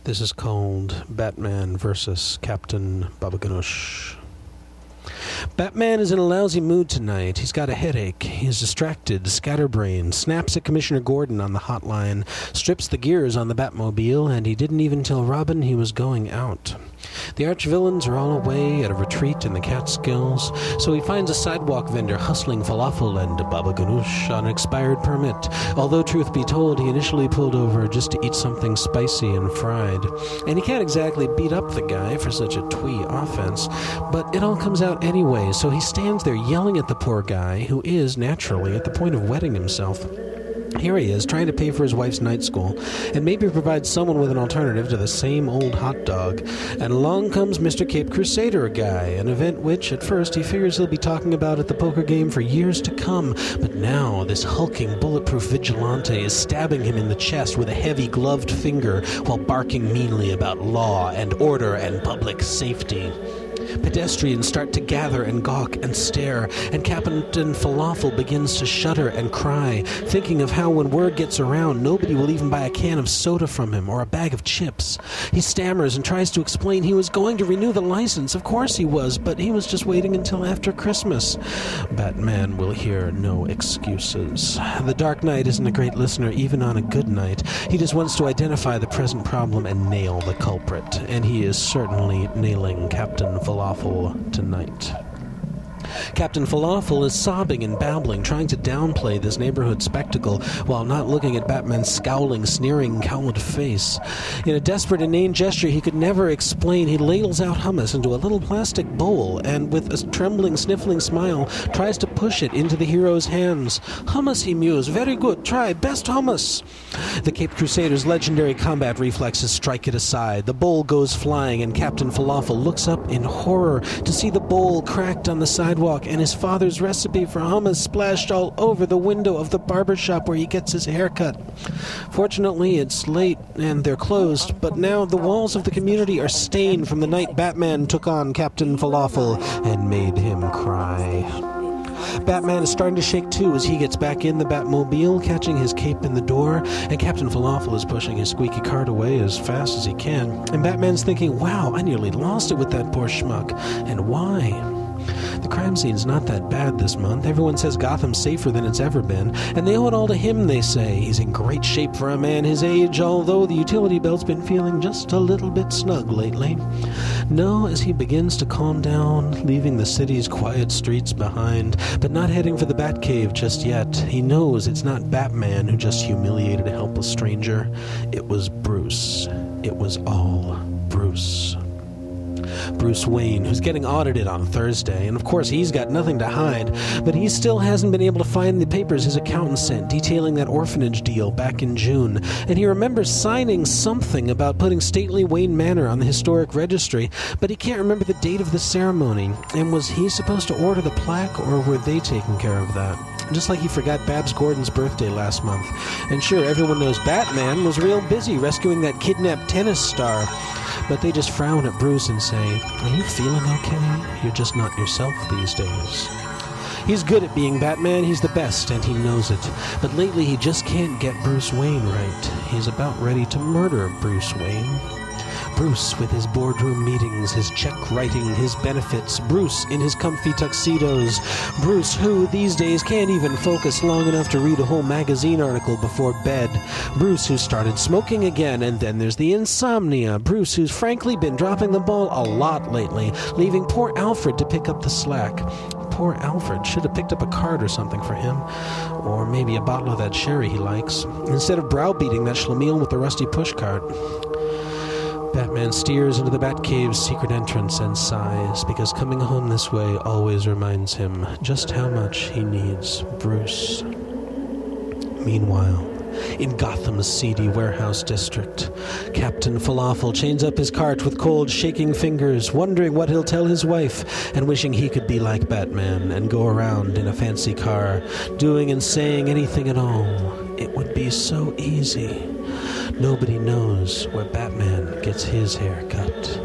This is called Batman versus Captain Babaganoush. Batman is in a lousy mood tonight. He's got a headache. He's distracted, scatterbrained, snaps at Commissioner Gordon on the hotline, strips the gears on the Batmobile, and he didn't even tell Robin he was going out. The arch-villains are all away at a retreat in the Catskills, so he finds a sidewalk vendor hustling falafel and baba ganoush on an expired permit, although, truth be told, he initially pulled over just to eat something spicy and fried. And he can't exactly beat up the guy for such a twee offense, but it all comes out anyway, so he stands there yelling at the poor guy, who is, naturally, at the point of wetting himself. Here he is, trying to pay for his wife's night school, and maybe provide someone with an alternative to the same old hot dog. And along comes Mr. Cape Crusader guy, an event which, at first, he figures he'll be talking about at the poker game for years to come. But now, this hulking, bulletproof vigilante is stabbing him in the chest with a heavy, gloved finger, while barking meanly about law and order and public safety. Pedestrians start to gather and gawk and stare, and Captain Falafel begins to shudder and cry, thinking of how when word gets around, nobody will even buy a can of soda from him or a bag of chips. He stammers and tries to explain he was going to renew the license. Of course he was, but he was just waiting until after Christmas. Batman will hear no excuses. The Dark Knight isn't a great listener even on a good night. He just wants to identify the present problem and nail the culprit, and he is certainly nailing Captain Falafel tonight. Captain Falafel is sobbing and babbling, trying to downplay this neighborhood spectacle while not looking at Batman's scowling, sneering, cowled face. In a desperate, inane gesture he could never explain, he ladles out hummus into a little plastic bowl and, with a trembling, sniffling smile, tries to push it into the hero's hands. "Hummus," he mused. "Very good. Try. Best hummus." The Cape Crusader's legendary combat reflexes strike it aside. The bowl goes flying, and Captain Falafel looks up in horror to see the bowl cracked on the sidewalk and his father's recipe for hummus splashed all over the window of the barber shop where he gets his hair cut. Fortunately, it's late and they're closed, but now the walls of the community are stained from the night Batman took on Captain Falafel and made him cry. Batman is starting to shake too as he gets back in the Batmobile, catching his cape in the door, and Captain Falafel is pushing his squeaky cart away as fast as he can. And Batman's thinking, wow, I nearly lost it with that poor schmuck. And why? The crime scene's not that bad this month. Everyone says Gotham's safer than it's ever been, and they owe it all to him, they say. He's in great shape for a man his age, although the utility belt's been feeling just a little bit snug lately. No, as he begins to calm down, leaving the city's quiet streets behind, but not heading for the Batcave just yet. He knows it's not Batman who just humiliated a helpless stranger. It was Bruce. It was all Bruce. Bruce Wayne, who's getting audited on Thursday, and of course he's got nothing to hide, but he still hasn't been able to find the papers his accountant sent detailing that orphanage deal back in June, and he remembers signing something about putting stately Wayne Manor on the historic registry, but he can't remember the date of the ceremony, and was he supposed to order the plaque, or were they taking care of that? Just like he forgot Babs Gordon's birthday last month. And sure, everyone knows Batman was real busy rescuing that kidnapped tennis star. But they just frown at Bruce and say, "Are you feeling okay? You're just not yourself these days." He's good at being Batman, he's the best, and he knows it. But lately he just can't get Bruce Wayne right. He's about ready to murder Bruce Wayne. Bruce with his boardroom meetings, his check writing, his benefits. Bruce in his comfy tuxedos. Bruce who, these days, can't even focus long enough to read a whole magazine article before bed. Bruce who started smoking again, and then there's the insomnia. Bruce who's frankly been dropping the ball a lot lately, leaving poor Alfred to pick up the slack. Poor Alfred should have picked up a card or something for him. Or maybe a bottle of that sherry he likes, instead of browbeating that schlemiel with the rusty pushcart. Batman steers into the Batcave's secret entrance and sighs, because coming home this way always reminds him just how much he needs Bruce. Meanwhile, in Gotham's seedy warehouse district, Captain Falafel chains up his cart with cold, shaking fingers, wondering what he'll tell his wife, and wishing he could be like Batman and go around in a fancy car, doing and saying anything at all. It would be so easy. Nobody knows where Batman gets his hair cut.